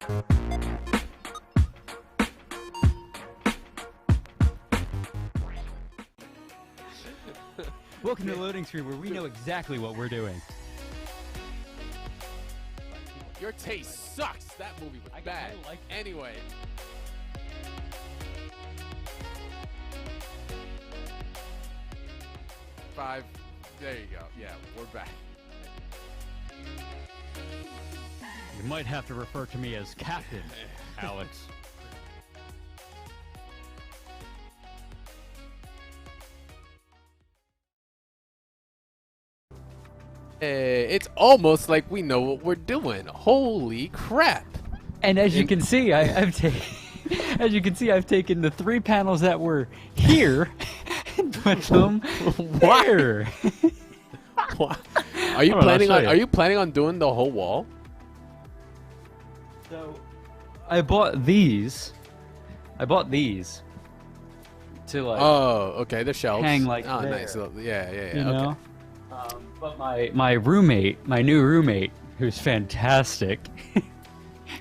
Welcome to the loading screen where we know exactly what we're doing. Your taste sucks. That movie was bad. Like anyway. Five. There you go. Yeah, we're back. You might have to refer to me as Captain, Alex. It's almost like we know what we're doing. Holy crap! And as you can see, I've taken, as you can see, I've taken the 3 panels that were here and put them there. What? Are you planning on? Are you planning on doing the whole wall? So, I bought these. To like. Oh, okay. The shelves. Hang like oh, there. nice. Yeah. You Okay. know? But my roommate, my new roommate, who's fantastic,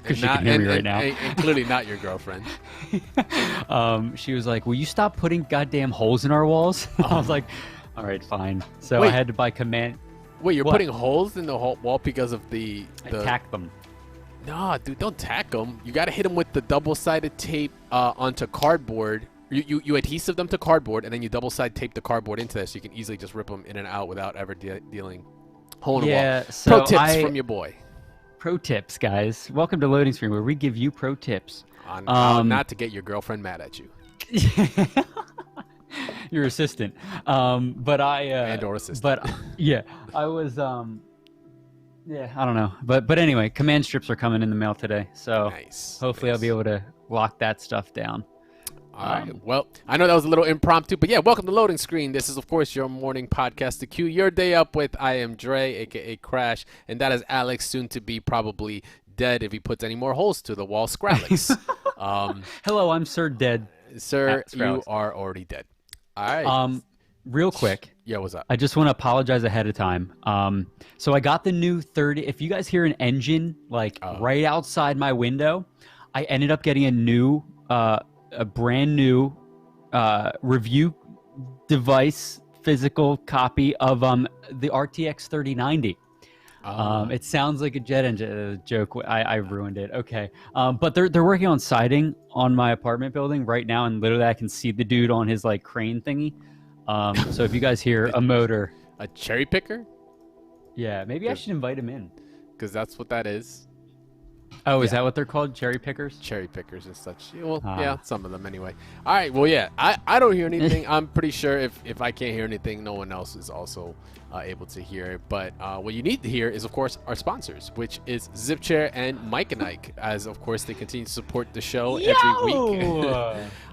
because she can hear me right now, and clearly not your girlfriend. She was like, "Will you stop putting goddamn holes in our walls?" I was like, "All right, fine." So Wait. I had to buy command. Wait, you're What? putting holes in the whole wall because of the. I tacked them. Nah, dude, don't tack them. You gotta hit them with the double-sided tape onto cardboard. You adhesive them to cardboard, and then you double-side tape the cardboard into this, so you can easily just rip them in and out without ever dealing hole in the wall. So Pro tips from your boy. Pro tips, guys. Welcome to Loading Screen, where we give you pro tips On how not to get your girlfriend mad at you. Your assistant. But I and/or assistant. But yeah, I was yeah, I don't know. But anyway, command strips are coming in the mail today, so nice. hopefully I'll be able to lock that stuff down. All right. Well, I know that was a little impromptu, but yeah, welcome to Loading Screen. This is, of course, your morning podcast to cue your day up with. I am Dre, a.k.a. Crash, and that is Alex, soon to be probably dead if he puts any more holes to the wall. Scrallix. Hello, I'm Sir Dead. Sir, you Scrallix. are already dead. All right. Real quick. Yeah, what's up? I just want to apologize ahead of time. So I got the new 30. If you guys hear an engine like right outside my window, I ended up getting a brand new review device physical copy of the RTX 3090. It sounds like a jet engine joke. I ruined it. Okay. But they're working on siding on my apartment building right now, and literally I can see the dude on his like crane thingy. So if you guys hear a motor, a cherry picker? Yeah, maybe I should invite him in. Because that's what that is. Oh, is that what they're called? Cherry pickers? Cherry pickers and such. Well, yeah, some of them anyway. All right, well, yeah, I don't hear anything. I'm pretty sure if I can't hear anything, no one else is also able to hear it. But what you need to hear is, of course, our sponsors, which is ZipChair and Mike and Ike, as, of course, they continue to support the show every week.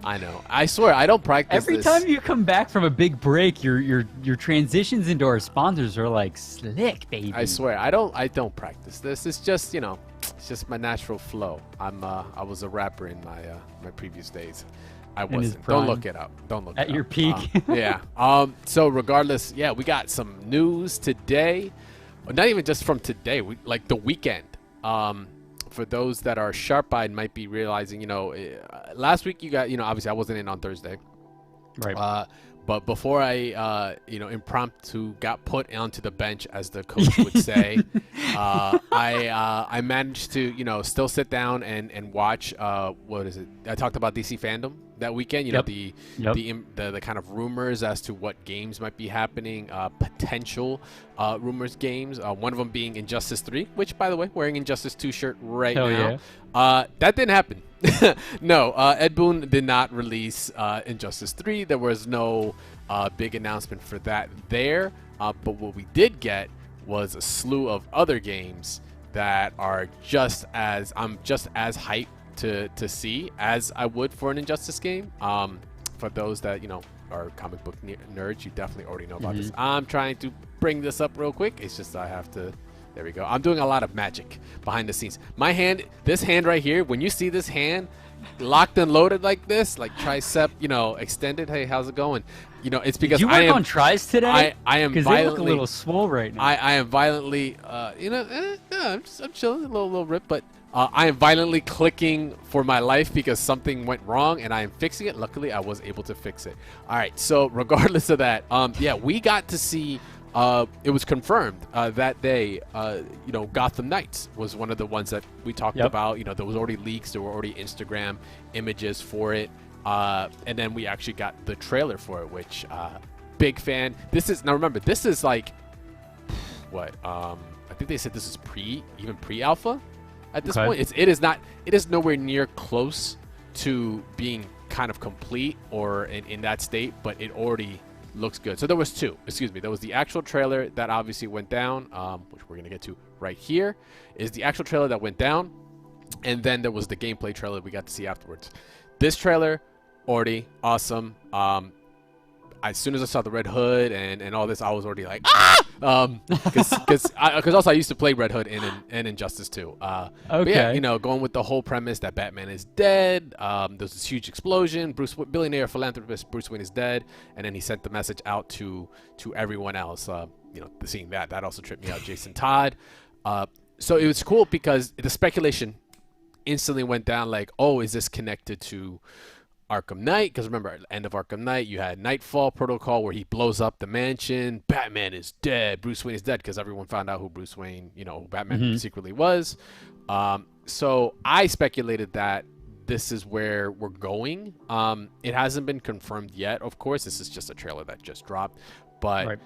I know. I swear, I don't practice Every this. time you come back from a big break, your transitions into our sponsors are like slick, baby. I swear, I don't practice this. It's just, it's just my natural flow. I was a rapper in my previous days. I wasn't. Don't look it up. Don't look it up. At your peak. Yeah. So regardless, yeah, we got some news today. Not even just from today. Like the weekend. For those that are sharp-eyed, might be realizing, last week you got, obviously I wasn't in on Thursday. Right. But before I, impromptu got put onto the bench, as the coach would say, I managed to, still sit down and watch. What is it? I talked about DC Fandom that weekend. The kind of rumors as to what games might be happening, potential rumors games. One of them being Injustice 3, which, by the way, wearing Injustice 2 shirt right now. Yeah. That didn't happen. No, Ed Boon did not release Injustice 3. There was no big announcement for that there. But what we did get was a slew of other games that are I'm just as hyped to see as I would for an Injustice game. For those that, are comic book nerds, you definitely already know about this. I'm trying to bring this up real quick. It's just I have to There we go. I'm doing a lot of magic behind the scenes. My hand, this hand right here, when you see this hand locked and loaded like this, like tricep, you know, extended. Hey, how's it going? You know, it's because Did you work on tries today? I am because they look a little swole right now. I am violently, you know, I'm chilling, a little rip, but I am violently clicking for my life because something went wrong and I am fixing it. Luckily, I was able to fix it. All right, so regardless of that, yeah, we got to see. It was confirmed that day. You know, Gotham Knights was one of the ones that we talked about. You know, there was already leaks, there were already Instagram images for it, and then we actually got the trailer for it, which big fan. This is now remember, this is like what? I think they said this is pre-alpha at this point. It is nowhere near close to being kind of complete or in that state, but it already looks good. So there was two, excuse me. There was the actual trailer that obviously went down, which we're going to get to right here, is the actual trailer that went down. And then there was the gameplay trailer we got to see afterwards. This trailer, already awesome. As soon as I saw the Red Hood and all this, I was already like, ah! Because also I used to play Red Hood in Injustice 2. Okay. But yeah, you know, going with the whole premise that Batman is dead. There's this huge explosion. Billionaire philanthropist Bruce Wayne is dead, and then he sent the message out to everyone else. You know, seeing that also tripped me out. Jason Todd. So it was cool because the speculation instantly went down. Like, oh, is this connected to Arkham Knight? Because remember, at the end of Arkham Knight, you had Nightfall Protocol where he blows up the mansion. Batman is dead. Bruce Wayne is dead because everyone found out who Bruce Wayne, you know, who Batman secretly was. So I speculated that this is where we're going. It hasn't been confirmed yet. Of course, this is just a trailer that just dropped, but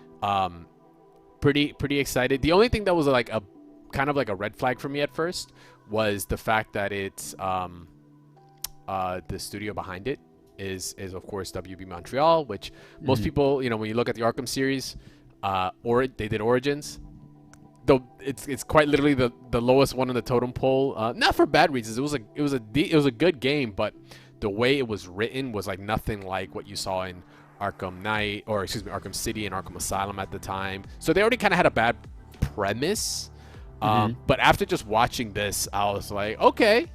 pretty excited. The only thing that was like a kind of like a red flag for me at first was the fact that it's the studio behind it is of course WB Montreal, which most people, you know, when you look at the Arkham series, or they did Origins, though it's quite literally the lowest one on the totem pole. Not for bad reasons. It was a good game, but the way it was written was like nothing like what you saw in Arkham Knight, or excuse me, Arkham City and Arkham Asylum at the time. So they already kind of had a bad premise. But after just watching this, I was like, okay,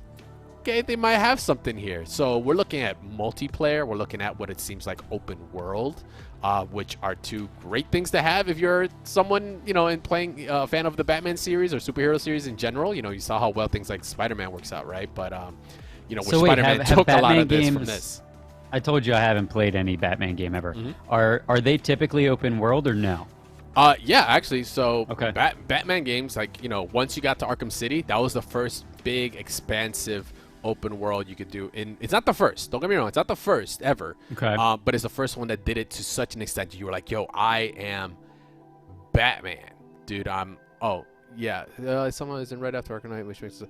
they might have something here. So we're looking at multiplayer. We're looking at what it seems like open world, which are two great things to have if you're someone, you know, and playing a fan of the Batman series or superhero series in general. You know, you saw how well things like Spider-Man works out, right? But you know, so Spider-Man took a lot of this from this. I told you I haven't played any Batman game ever. Are they typically open world or no? Yeah, actually. So Batman games, like, you know, once you got to Arkham City, that was the first big expansive open world you could do. It's not the first, don't get me wrong, it's not the first ever, but it's the first one that did it to such an extent you were like, yo, I am Batman, dude. Oh yeah, someone is in right after Arkham Knight, which makes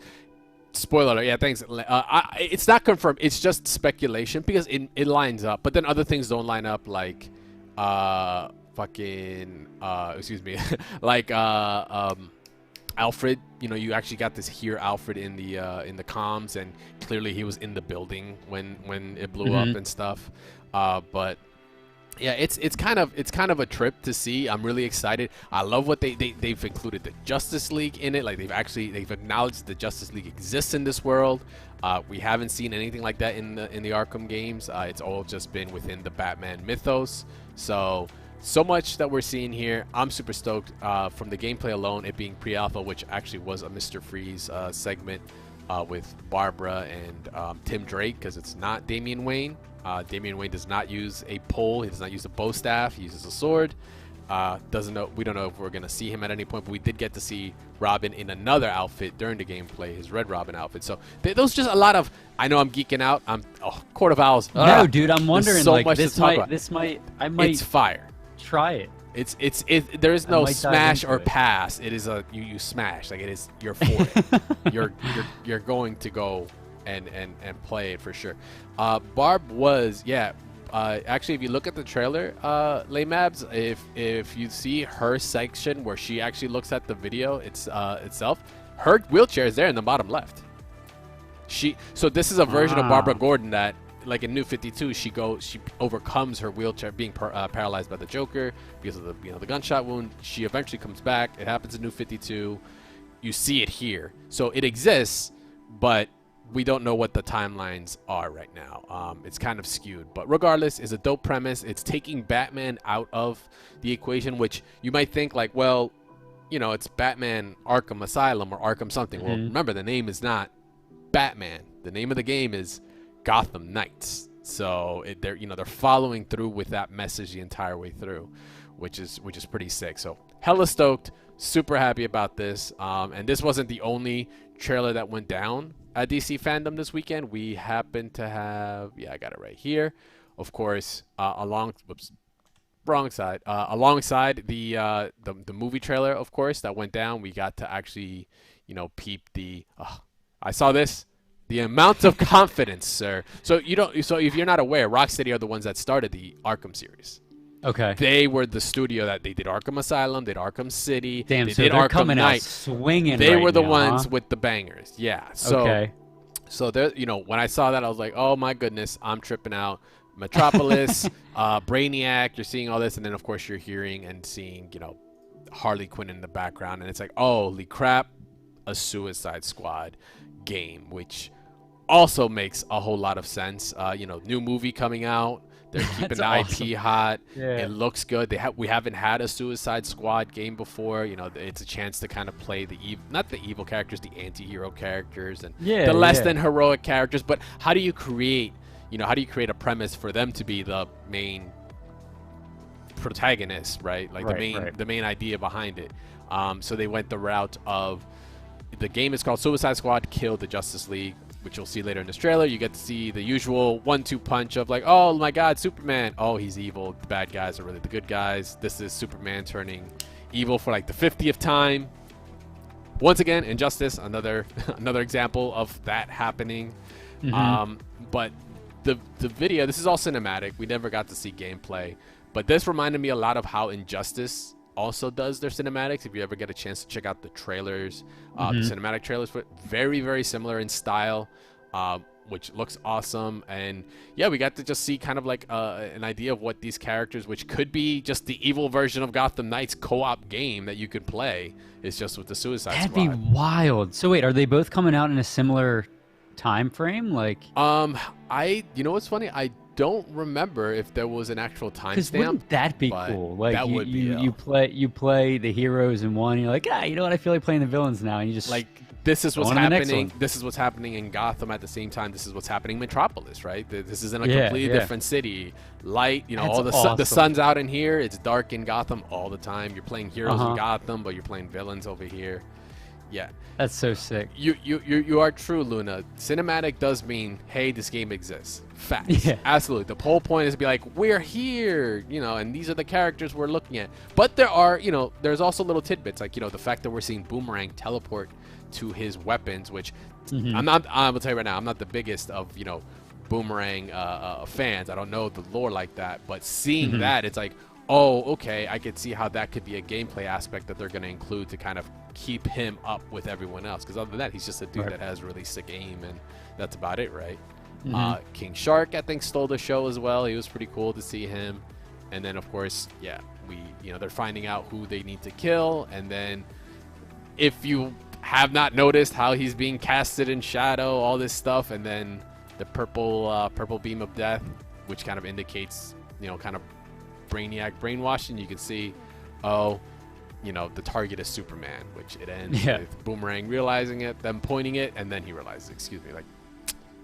spoiler alert. Yeah, thanks. It's not confirmed, it's just speculation because it lines up, but then other things don't line up, like excuse me, like Alfred, you know, you actually got to hear Alfred in the comms, and clearly he was in the building when it blew up and stuff. But yeah, it's kind of a trip to see. I'm really excited. I love what they've included the Justice League in it. Like they've acknowledged the Justice League exists in this world. We haven't seen anything like that in the Arkham games. It's all just been within the Batman mythos. So much that we're seeing here. I'm super stoked from the gameplay alone, it being pre-alpha, which actually was a Mr. Freeze segment with Barbara and Tim Drake, because it's not Damian Wayne. Damian Wayne does not use a pole. He does not use a bow staff. He uses a sword. We don't know if we're going to see him at any point, but we did get to see Robin in another outfit during the gameplay, his Red Robin outfit. So those just a lot of, I know I'm geeking out. Court of Owls. No, dude, I'm wondering, so like, much this might, it's fire. Try it. There is no smash or pass. It is you smash. Like, it is, you're for it. You're going to go and play it for sure. Barb was, actually, if you look at the trailer, Laymabs, if you see her section where she actually looks at the video itself, her wheelchair is there in the bottom left. So this is a version of Barbara Gordon that like in New 52, she overcomes her wheelchair, being paralyzed by the Joker because of the gunshot wound. She eventually comes back. It happens in New 52. You see it here, so it exists, but we don't know what the timelines are right now. It's kind of skewed, but regardless, it's a dope premise. It's taking Batman out of the equation, which you might think like, well, it's Batman Arkham Asylum or Arkham something. Well, remember, the name is not Batman. The name of the game is Gotham Knights. So they're following through with that message the entire way through, which is pretty sick. So hella stoked, super happy about this. And this wasn't the only trailer that went down at DC Fandom this weekend. We happen to have, I got it right here, of course, alongside the movie trailer, of course, that went down. We got to actually peep I saw this, the amount of confidence, sir. So if you're not aware, Rocksteady are the ones that started the Arkham series. Okay. They were the studio that they did Arkham Asylum, did Arkham City, damn, they so did they're Arkham coming Knight. out swinging. They right were the now, ones huh? with the bangers. Yeah. So okay. So there, when I saw that, I was like, oh my goodness, I'm tripping out. Metropolis, Brainiac, you're seeing all this, and then of course you're hearing and seeing, Harley Quinn in the background, and it's like, holy crap, a Suicide Squad game, which also makes a whole lot of sense. New movie coming out. They're keeping the awesome. IP hot. Yeah. It looks good. We haven't had a Suicide Squad game before. It's a chance to kind of play not the evil characters, the anti-hero characters, and the less than heroic characters. But how do you create a premise for them to be the main protagonist, right? Like the main idea behind it. So they went the route of, the game is called Suicide Squad Kill the Justice League, which you'll see later in this trailer. You get to see the usual 1-2 punch of like, oh my god, Superman, oh he's evil, the bad guys are really the good guys. This is Superman turning evil for like the 50th time. Once again, Injustice, another example of that happening. But the video, this is all cinematic. We never got to see gameplay, but this reminded me a lot of how Injustice also does their cinematics. If you ever get a chance to check out the trailers, the cinematic trailers, but very, very similar in style, which looks awesome. And yeah, we got to just see kind of like an idea of what these characters, which could be just the evil version of Gotham Knights co-op game that you could play, is just with the Suicide Squad. That'd be wild. So wait, are they both coming out in a similar time frame? Like, you know what's funny? I don't remember if there was an actual timestamp. Wouldn't that be cool? Like, that would be, you play the heroes in one. You're like, you know what? I feel like playing the villains now. And you just like, this is what's happening. This is what's happening in Gotham at the same time. This is what's happening in Metropolis, right? This is in a completely different city. Light, all the sun's out in here. It's dark in Gotham all the time. You're playing heroes in Gotham, but you're playing villains over here. Yeah, that's so sick. You are true, Luna. Cinematic does mean, hey, this game exists. Facts. Yeah. Absolutely. The whole point is to be like, we're here, and these are the characters we're looking at. But there are, there's also little tidbits, like, the fact that we're seeing Boomerang teleport to his weapons, which I'm gonna tell you right now, I'm not the biggest of, Boomerang fans. I don't know the lore like that, but seeing that, it's like, oh, okay, I could see how that could be a gameplay aspect that they're going to include to kind of keep him up with everyone else. Because other than that, he's just a dude that has really sick aim, and that's about it, right? King Shark, I think, stole the show as well. He was pretty cool to see him. And then, of course, they're finding out who they need to kill. And then if you have not noticed how he's being casted in shadow, all this stuff, and then the purple beam of death, which kind of indicates, kind of Brainiac brainwashing. You can see, the target is Superman, which it ends with Boomerang realizing it, them pointing it, and then he realizes, excuse me, like,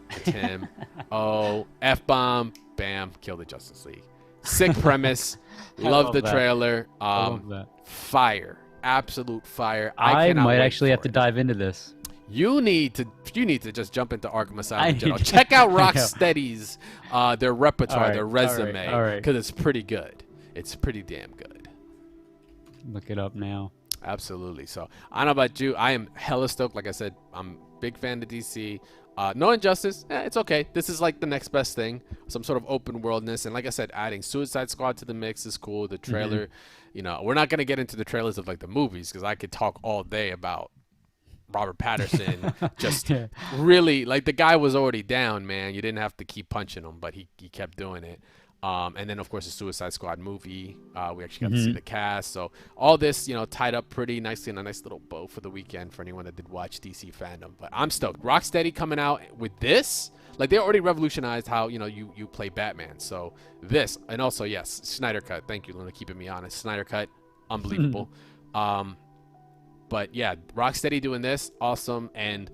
it's him. F-bomb, bam, kill the Justice League. Sick premise. Love the trailer. Love that. Fire, absolute fire. I might actually have to dive into this. You need to just jump into Arkham Asylum in general. Check out Rocksteady's their repertoire, their resume, because it's pretty good. It's pretty damn good. Look it up now. Absolutely. So I don't know about you. I am hella stoked. Like I said, I'm a big fan of DC. No Injustice, it's okay. This is like the next best thing. Some sort of open worldness. And like I said, adding Suicide Squad to the mix is cool. The trailer, we're not going to get into the trailers of like the movies, because I could talk all day about Robert Patterson. Just really, like, the guy was already down, man. You didn't have to keep punching him, but he kept doing it. And then, of course, the Suicide Squad movie. We actually got to see the cast. So all this, tied up pretty nicely in a nice little bow for the weekend for anyone that did watch DC fandom. But I'm stoked. Rocksteady coming out with this. Like, they already revolutionized how, you play Batman. So this, and also, yes, Snyder Cut. Thank you, Luna, keeping me honest. Snyder Cut, unbelievable. But, yeah, Rocksteady doing this, awesome. And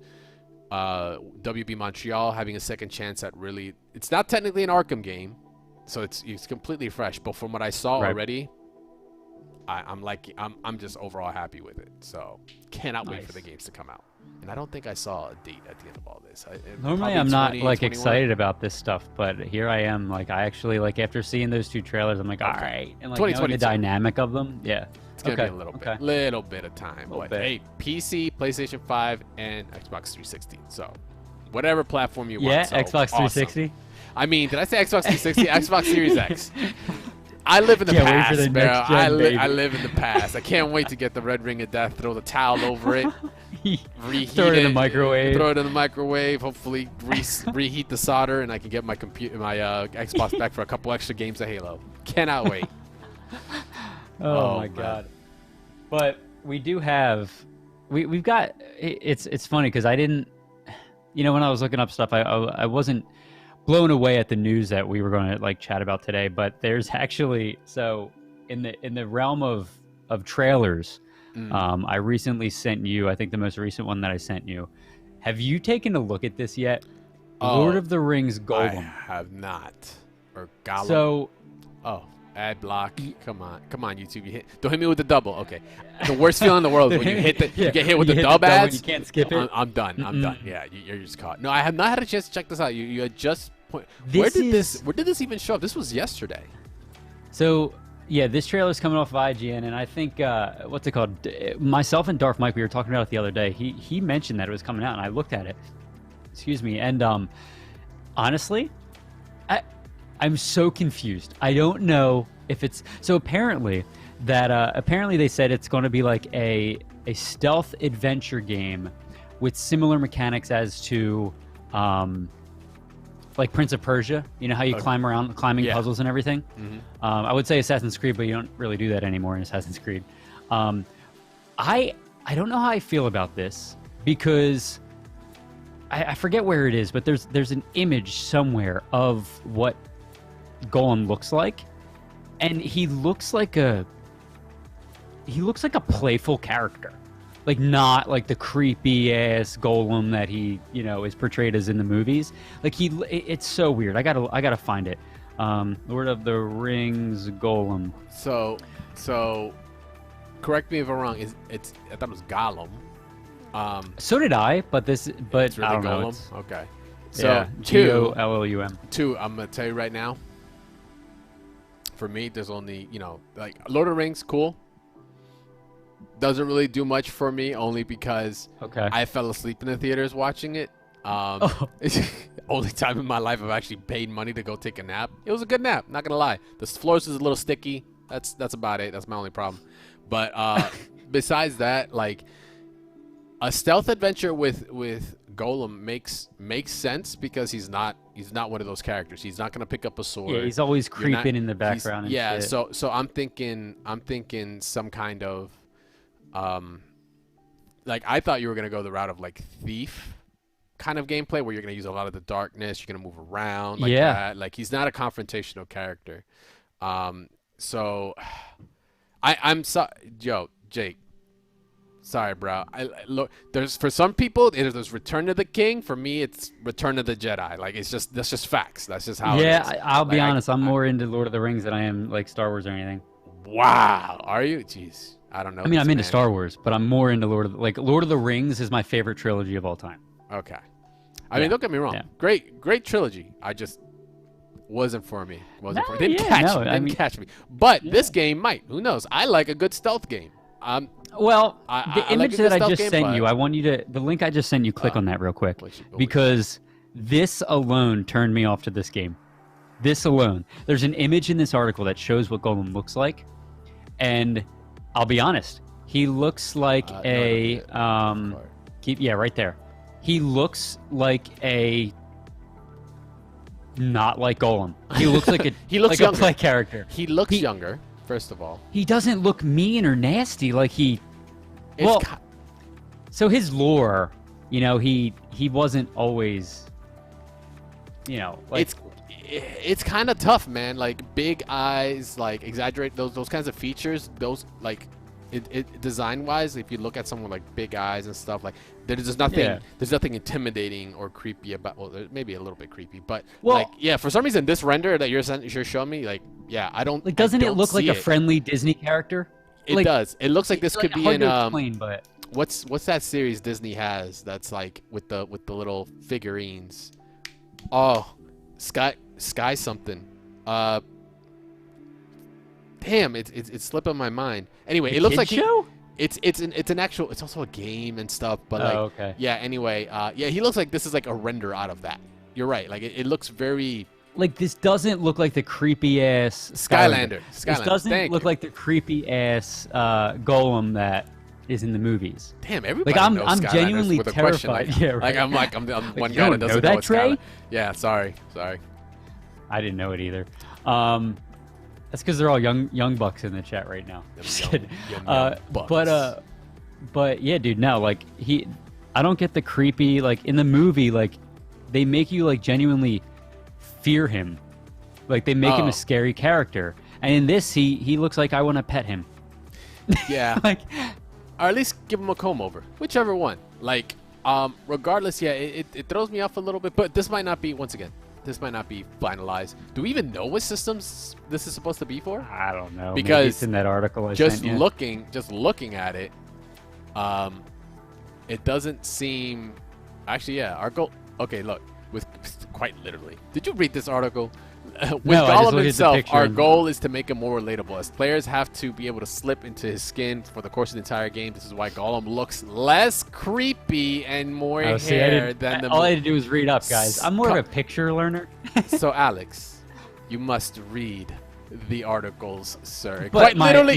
WB Montreal having a second chance at really – it's not technically an Arkham game. So it's completely fresh, but from what I saw already, I'm just overall happy with it. So cannot wait for the games to come out. And I don't think I saw a date at the end of all this. Normally I'm not excited about this stuff, but here I am. Like, I actually, after seeing those 2 trailers, I'm like, all right, and the dynamic of them, yeah. It's gonna be a little bit of time. But hey, PC, PlayStation 5, and Xbox 360. So whatever platform you want. Yeah, so Xbox 360. I mean, did I say Xbox 360? Xbox Series X. I live in the past, bro. I live in the past. I can't wait to get the red ring of death, throw the towel over it, reheat throw it in the microwave. Throw it in the microwave. Hopefully, reheat the solder, and I can get my Xbox back for a couple extra games of Halo. Cannot wait. Oh my God! But we do have, we've got. It's funny because I didn't, when I was looking up stuff, I wasn't blown away at the news that we were going to chat about today, but there's actually, so in the realm of trailers, I recently sent you, I think the most recent one that I sent you. Have you taken a look at this yet? Lord of the Rings Golem. I have not. Or Gollum. So, ad block. Come on, YouTube. Don't hit me with the double. Okay. The worst feeling in the world is when you get hit with the dub ads. You can't skip it. I'm done. I'm done. Yeah, you're just caught. No, I have not had a chance to check this out. You had just where did this even show up? This was yesterday. So yeah, this trailer is coming off of IGN, and I think what's it called? Myself and Darth Mike, we were talking about it the other day. He mentioned that it was coming out, and I looked at it. Excuse me, and honestly, I'm so confused. I don't know if it's so. Apparently they said it's going to be like a stealth adventure game with similar mechanics as to like Prince of Persia. You know how you climb around, climbing puzzles and everything. I would say Assassin's Creed, but you don't really do that anymore in Assassin's Creed. I don't know how I feel about this because I forget where it is, but there's an image somewhere of what Golem looks like, and he looks like a playful character, like not like the creepy ass Golem that he is portrayed as in the movies. Like it's so weird. I gotta find it. Lord of the Rings Golem. So correct me if I'm wrong. I thought it was Gollum. So did I, but it's really I don't Golem. know. Okay. So yeah, Gollum. 2, I'm gonna tell you right now. For me, there's only like Lord of the Rings, cool. Doesn't really do much for me, only because I fell asleep in the theaters watching it. Only time in my life I've actually paid money to go take a nap. It was a good nap, not gonna lie. The floors is a little sticky. That's about it. That's my only problem. But besides that, like a stealth adventure with Golem makes sense because he's not one of those characters. He's not gonna pick up a sword. Yeah, he's always creeping in the background. Yeah, shit. so I'm thinking some kind of like I thought you were gonna go the route of like Thief kind of gameplay where you're gonna use a lot of the darkness. You're gonna move around like that. Like he's not a confrontational character. So I'm sorry, Jake. Sorry, bro. Look, there's for some people there's Return of the King. For me, it's Return of the Jedi. Like that's just facts. That's just how. Yeah, it is. I'll be honest. I'm more into Lord of the Rings than I am like Star Wars or anything. Wow, are you? Jeez, I don't know. I mean, I'm into Star Wars, but I'm more into Lord of the Rings is my favorite trilogy of all time. Okay, I mean, don't get me wrong. Yeah. Great trilogy. I just wasn't for me. Didn't catch me. But this game might. Who knows? I like a good stealth game. Well, the image that I just sent you, I want you to, the link I just sent you, click on that real quick. Because this alone turned me off to this game. This alone. There's an image in this article that shows what Golem looks like. And I'll be honest, he looks like Yeah, right there. He looks like not like Golem. He looks like a he looks like younger. a play character. He looks younger, first of all. He doesn't look mean or nasty like he. It's so his lore, he wasn't always, like it's kind of tough, man. Like big eyes, like exaggerate those kinds of features. Those like it design wise, if you look at someone like big eyes and stuff, like there's nothing intimidating or creepy about. Well, maybe a little bit creepy, but for some reason this render that you're showing me, like I don't. Like, doesn't it look like a friendly Disney character? It does. It looks like this could be in explain, but what's that series Disney has that's like with the little figurines? Oh, Sky something. Damn, it's slipping my mind. Anyway, it looks like show? It's an actual. It's also a game and stuff. But okay. Yeah. Anyway, he looks like this is like a render out of that. You're right. Like it looks very. Like, this doesn't look like the creepy ass Skylander. This doesn't look like the creepy ass Golem that is in the movies. Damn, everybody knows I'm genuinely with a terrified. Question. Yeah, right. I'm one guy that doesn't know that, Trey? Yeah, sorry. I didn't know it either. That's because they're all young bucks in the chat right now. Young bucks. But yeah, dude. No, like I don't get the creepy. Like in the movie, like they make you like genuinely fear him. Like they make him a scary character. And in this, he looks like I want to pet him. Yeah. Like, or at least give him a comb over, whichever one. Like, regardless, yeah, it throws me off a little bit. But this might not be, once again, this might not be finalized. Do we even know what systems this is supposed to be for? I don't know. Because maybe it's in that article I just sent you. looking at it, it doesn't seem. Actually, yeah, our goal. Okay, look, with quite literally. Did you read this article? With Gollum himself, our goal is to make him more relatable, as players have to be able to slip into his skin for the course of the entire game. This is why Gollum looks less creepy and more hair than the. All I had to do was read up, guys. I'm more of a picture learner. So, Alex, you must read the articles, sir. But quite literally,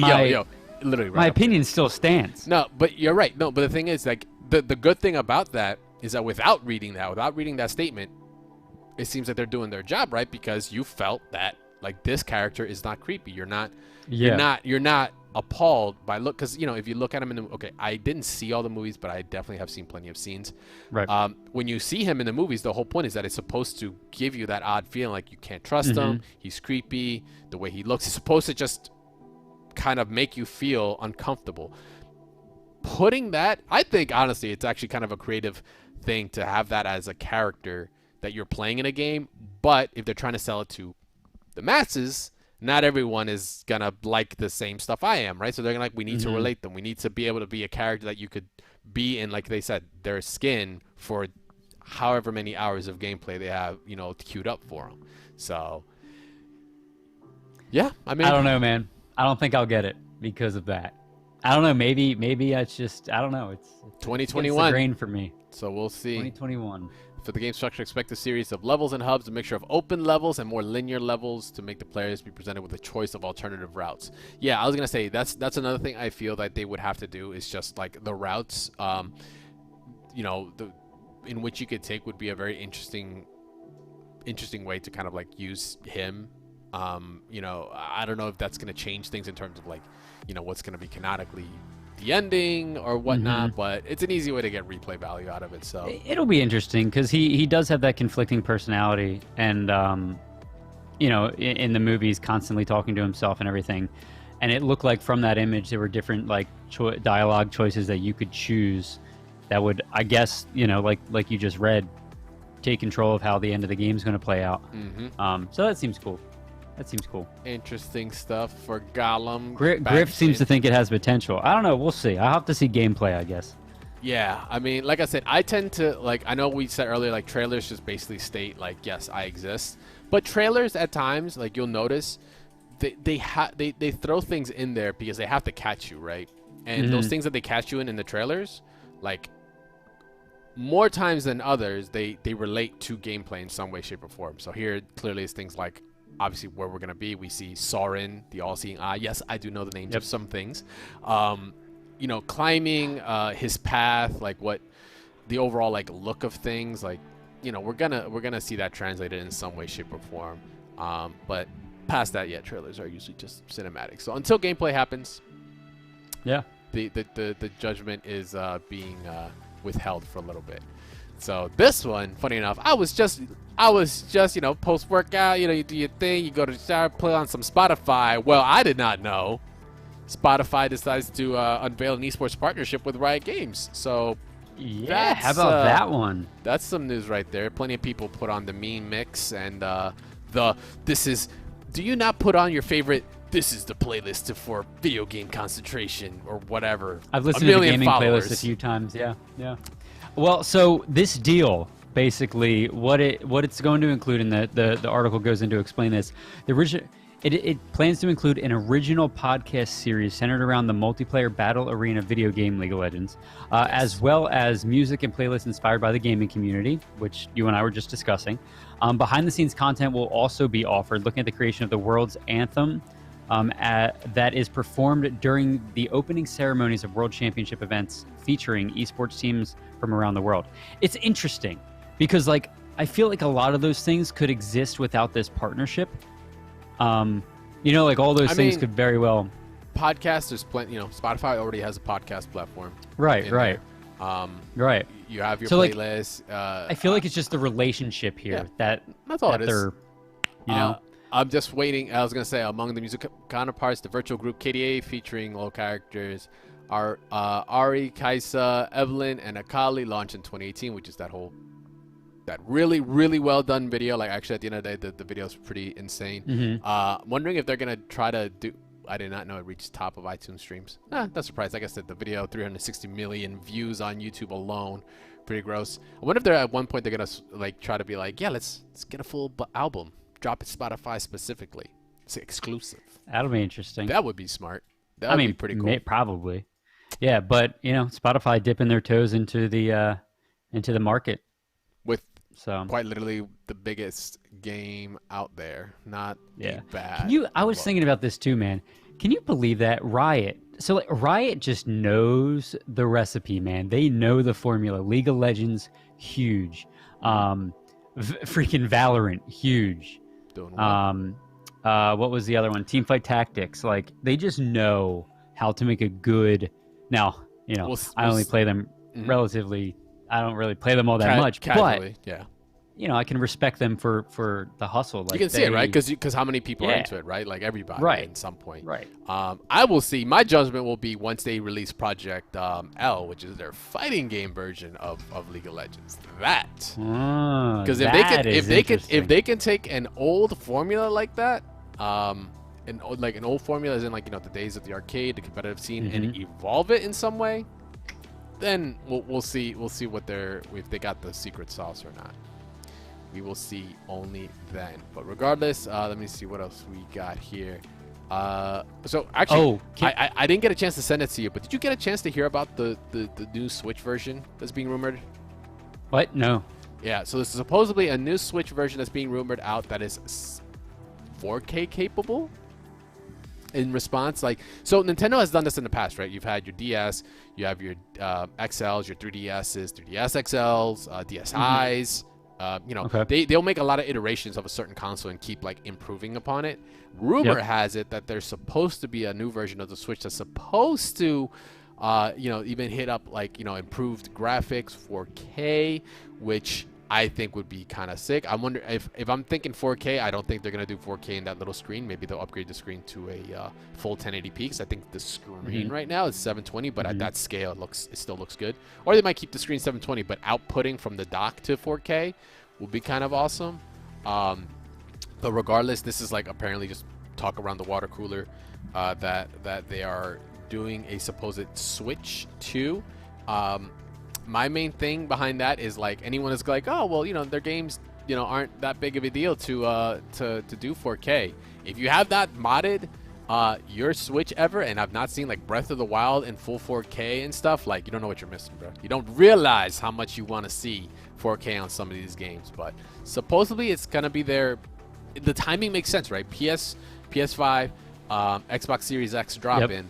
literally. My opinion still stands. No, but you're right. No, but the thing is, like, the good thing about that is that without reading that statement, it seems like they're doing their job right, because you felt that like this character is not creepy. You're not appalled by look, because if you look at him I didn't see all the movies, but I definitely have seen plenty of scenes. Right. When you see him in the movies, the whole point is that it's supposed to give you that odd feeling, like you can't trust him. He's creepy. The way he looks, he's supposed to just kind of make you feel uncomfortable. Putting that, I think honestly, it's actually kind of a creative thing to have that as a character that you're playing in a game. But if they're trying to sell it to the masses, not everyone is gonna like the same stuff I am, right? So they're gonna like, we need to relate them. We need to be able to be a character that you could be in, like they said, their skin for however many hours of gameplay they have, queued up for them. So yeah, I mean, I don't know, man. I don't think I'll get it because of that. I don't know. Maybe it's just, I don't know. It's 2021 the grain for me. So we'll see. 2021. For the game structure, expect a series of levels and hubs, a mixture of open levels and more linear levels to make the players be presented with a choice of alternative routes. Yeah, I was gonna say that's another thing I feel that they would have to do, is just like the routes, in which you could take would be a very interesting way to kind of like use him. I don't know if that's gonna change things in terms of like, what's gonna be canonically the ending or whatnot, but it's an easy way to get replay value out of it. So it'll be interesting because he does have that conflicting personality, and in the movies constantly talking to himself and everything, and it looked like from that image there were different like dialogue choices that you could choose that would, I guess, like you just read, take control of how the end of the game is going to play out. So that seems cool. Interesting stuff for Gollum. Griff seems to think it has potential. I don't know. We'll see. I'll have to see gameplay, I guess. Yeah, I mean, like I said, I tend to, like, I know we said earlier, like, trailers just basically state, like, yes, I exist. But trailers at times, like, you'll notice, they throw things in there because they have to catch you, right? And those things that they catch you in the trailers, like, more times than others, they relate to gameplay in some way, shape, or form. So here, clearly, it's things like, obviously where we're going to be. We see Sauron, the all-seeing eye. Yes, I do know the names of some things. Climbing his path, like what the overall like look of things, like, you know, we're gonna see that translated in some way, shape, or form. But past that, yeah, trailers are usually just cinematic. So until gameplay happens, yeah, the judgment is being withheld for a little bit. So this one, funny enough, I was just you know, post workout, you know, you do your thing, you go to the shower, play on some Spotify. Well, I did not know Spotify decides to unveil an esports partnership with Riot Games. So yeah, how about that one? That's some news right there. Plenty of people put on the meme mix and do you not put on your favorite, this is the playlist for video game concentration or whatever. I've listened to the gaming playlist a few times. Yeah. Well, so this deal, basically, what it's going to include, and the article goes into explain this. It plans to include an original podcast series centered around the multiplayer battle arena video game League of Legends, as well as music and playlists inspired by the gaming community, which you and I were just discussing. Behind-the-scenes content will also be offered, looking at the creation of the world's anthem that is performed during the opening ceremonies of World Championship events featuring esports teams from around the world. It's interesting because, like, I feel like a lot of those things could exist without this partnership. You know, like all those things could very well. Podcasts, there's plenty. You know, Spotify already has a podcast platform. Right. Right. You have your playlist. I feel like it's just the relationship here that's all it is. You know. I'm just waiting. I was gonna say, among the music counterparts, the virtual group KDA featuring local characters are Ari, Kaisa, Evelyn, and Akali, launched in 2018, which is that really, really well done video. Like, actually, at the end of the day, the video is pretty insane. Mm-hmm. Wondering if they're gonna try to do. I did not know it reached top of iTunes streams. Not surprised. Like I said, the video 360 million views on YouTube alone. Pretty gross. I wonder if they're at one point they're gonna like try to be like, yeah, let's get a full album. Drop it Spotify specifically. It's exclusive. That'll be interesting. That would be smart. That would be pretty cool. Probably. Yeah, but you know, Spotify dipping their toes into the market with quite literally the biggest game out there. Not bad. I was thinking about this too, man. Can you believe that Riot? So like, Riot just knows the recipe, man. They know the formula. League of Legends, huge. Freaking Valorant, huge. What was the other one? Teamfight Tactics. Like, they just know how to make a good. Now, you know, I only play them relatively. I don't really play them all that much, casually, but yeah, you know, I can respect them for the hustle. Like, you can see it, right? Because how many people are into it, right? Like everybody, right? At some point, right? I will see. My judgment will be once they release Project L, which is their fighting game version of League of Legends. That because if they can take an old formula like that, like an old formula, as in like, you know, the days of the arcade, the competitive scene, and evolve it in some way, then we'll see what if they got the secret sauce or not. We will see only then. But regardless, let me see what else we got here. So actually, I didn't get a chance to send it to you, but did you get a chance to hear about the new Switch version that's being rumored? What? No. Yeah, so this is supposedly a new Switch version that's being rumored out that is 4K capable. In response, like, so Nintendo has done this in the past, right? You've had your DS, you have your XLs, your 3DSs, 3DS XLs, DSIs. You know, they'll make a lot of iterations of a certain console and keep like improving upon it. Rumor has it that there's supposed to be a new version of the Switch that's supposed to, you know, even hit up like, you know, improved graphics, 4K, which I think would be kind of sick. I wonder if I'm thinking 4K, I don't think they're gonna do 4K in that little screen. Maybe they'll upgrade the screen to a full 1080p, because I think the screen right now is 720, but at that scale it still looks good. Or they might keep the screen 720, but outputting from the dock to 4K will be kind of awesome. But regardless, this is like apparently just talk around the water cooler that they are doing a supposed Switch 2. My main thing behind that is like anyone is like, oh well, you know, their games, you know, aren't that big of a deal to do 4K. If you have that modded your Switch ever and have not seen like Breath of the Wild in full 4K and stuff, like, you don't know what you're missing, bro. You don't realize how much you want to see 4K on some of these games. But supposedly it's gonna be the timing makes sense, right? PS5, Xbox Series X drop in.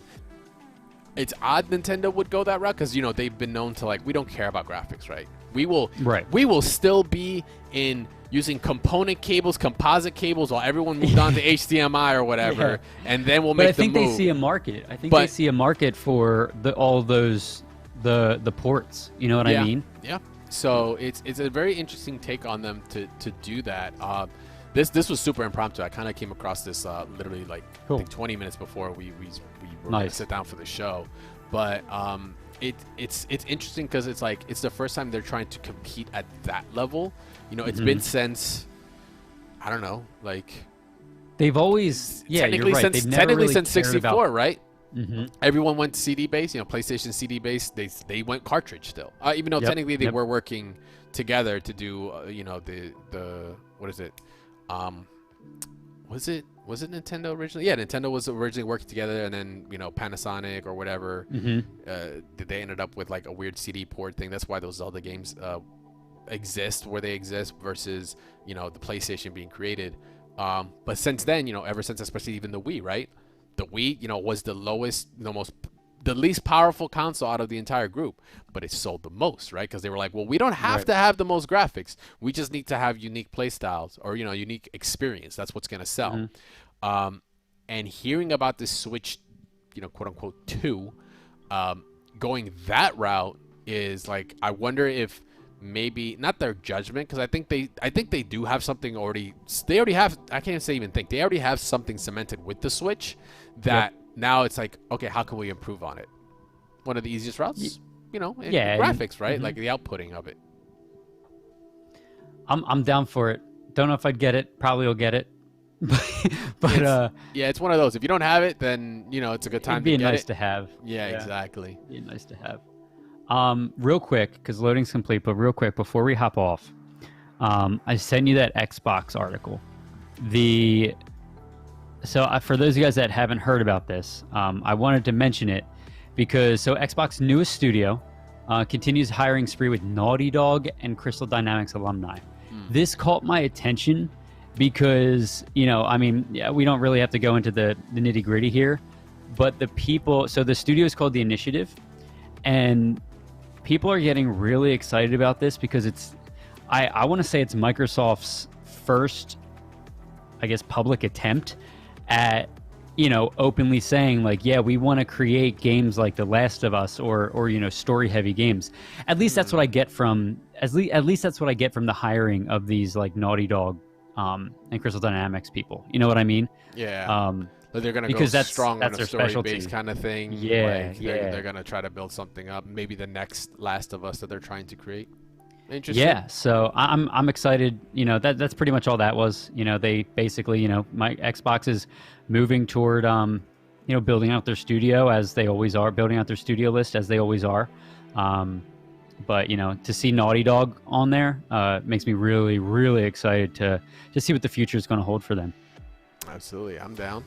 it's odd Nintendo would go that route because, you know, they've been known to, like, we don't care about graphics, right? We will still be in using component cables, composite cables, while everyone moved on to HDMI or whatever, and then we'll make the move. But I think they see a market. I think they see a market for all those the ports. You know what I mean? Yeah. So it's a very interesting take on them to do that. This was super impromptu. I kind of came across this literally like I think 20 minutes before we were going to sit down for the show, but it's interesting because it's like it's the first time they're trying to compete at that level. You know, it's been since I don't know, like they've always technically you're right. Technically since 64, right? Mm-hmm. Everyone went CD based. You know, PlayStation CD based. They went cartridge still, even though technically they were working together to do you know the what is it? Was it Nintendo originally? Yeah, Nintendo was originally working together, and then, you know, Panasonic or whatever, they ended up with like a weird CD port thing. That's why those Zelda games exist where they exist versus, you know, the PlayStation being created. But since then, you know, ever since especially even the Wii, right? The Wii, you know, was the lowest, the least powerful console out of the entire group, but it sold the most, right? Because they were like, well, we don't have to have the most graphics. We just need to have unique play styles or, you know, unique experience. That's what's going to sell. And hearing about this Switch, you know, quote unquote 2, going that route is like, I wonder if maybe not their judgment, because I think they do have something already. They already have. I can't say even think. They already have something cemented with the Switch that. Now it's like, okay, how can we improve on it? One of the easiest routes, you know, graphics, right? Like the outputting of it. I'm down for it. Don't know if I'd get it. Probably will get it. but it's one of those. If you don't have it, then, you know, it's a good time to get it. It'd be nice to have. Yeah, exactly. It'd be nice to have. Real quick, because loading's complete, but real quick, before we hop off, I sent you that Xbox article. So for those of you guys that haven't heard about this, I wanted to mention it because Xbox's newest studio continues hiring spree with Naughty Dog and Crystal Dynamics alumni. This caught my attention because, you know, I mean, we don't really have to go into the nitty gritty here, but the studio is called The Initiative, and people are getting really excited about this because I want to say it's Microsoft's first, I guess, public attempt at, you know, openly saying like, yeah, we want to create games like The Last of Us or you know, story heavy games. At least that's what I get from at least that's what I get from the hiring of these like Naughty Dog and Crystal Dynamics people. You know what I mean? Yeah. They're gonna go strong on a story-based kind of thing. They're gonna try to build something up. Maybe the next Last of Us that they're trying to create. Interesting. Yeah, so I'm excited. You know, that's pretty much all that was. You know, they basically, you know, my Xbox is moving toward, you know, building out their studio as they always are, building out their studio list as they always are. But, you know, to see Naughty Dog on there makes me really, really excited to see what the future is going to hold for them. Absolutely, I'm down.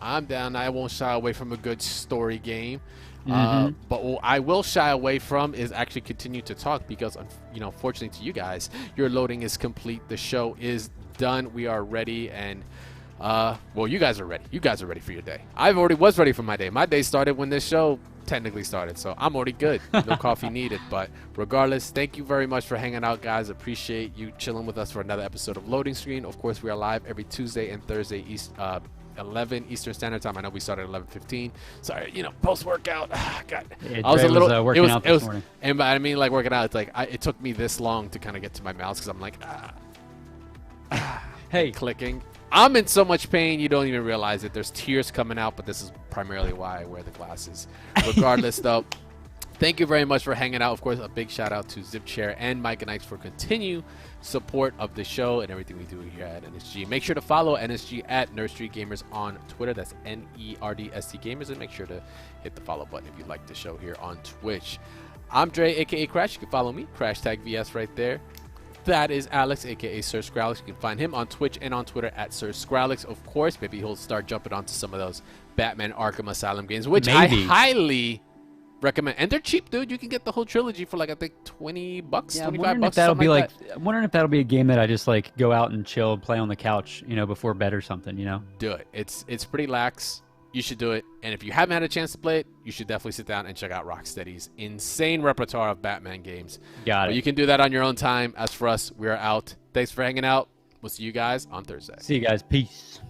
I won't shy away from a good story game. But what I will shy away from is actually continue to talk because, you know, fortunately to you guys, your loading is complete. The show is done. We are ready, and well, you guys are ready. You guys are ready for your day. I already was ready for my day. My day started when this show technically started, so I'm already good. No coffee needed. But regardless, thank you very much for hanging out, guys. Appreciate you chilling with us for another episode of Loading Screen. Of course, we are live every Tuesday and Thursday 11 Eastern Standard Time. I know we started at 11:15. Sorry, you know, post-workout. God, I was a little working out this morning. And I mean, like working out, it's like it took me this long to kind of get to my mouse because I'm like, hey, clicking. I'm in so much pain you don't even realize it. There's tears coming out, but this is primarily why I wear the glasses. Regardless, though, thank you very much for hanging out. Of course, a big shout out to ZipChair and Mike and Ike for continued support of the show and everything we do here at NSG. Make sure to follow NSG at Nerd Street Gamers on Twitter. That's NERDST Gamers, and make sure to hit the follow button if you like the show here on Twitch. I'm Dre, aka Crash. You can follow me, #VS right there. That is Alex, aka Sir Scrowlix. You can find him on Twitch and on Twitter at Sir Scrowlix. Of course, maybe he'll start jumping onto some of those Batman Arkham Asylum games, which I highly recommend. And they're cheap, dude. You can get the whole trilogy for like I think $20, $25. I'm wondering if that'll be a game that I just like go out and chill, play on the couch, you know, before bed or something, you know. Do it. It's pretty lax. you should do it. And if you haven't had a chance to play it, you should definitely sit down and check out Rocksteady's insane repertoire of Batman games. Got it. You can do that on your own time. As for us, we are out. Thanks for hanging out. We'll see you guys on Thursday. See you guys. Peace.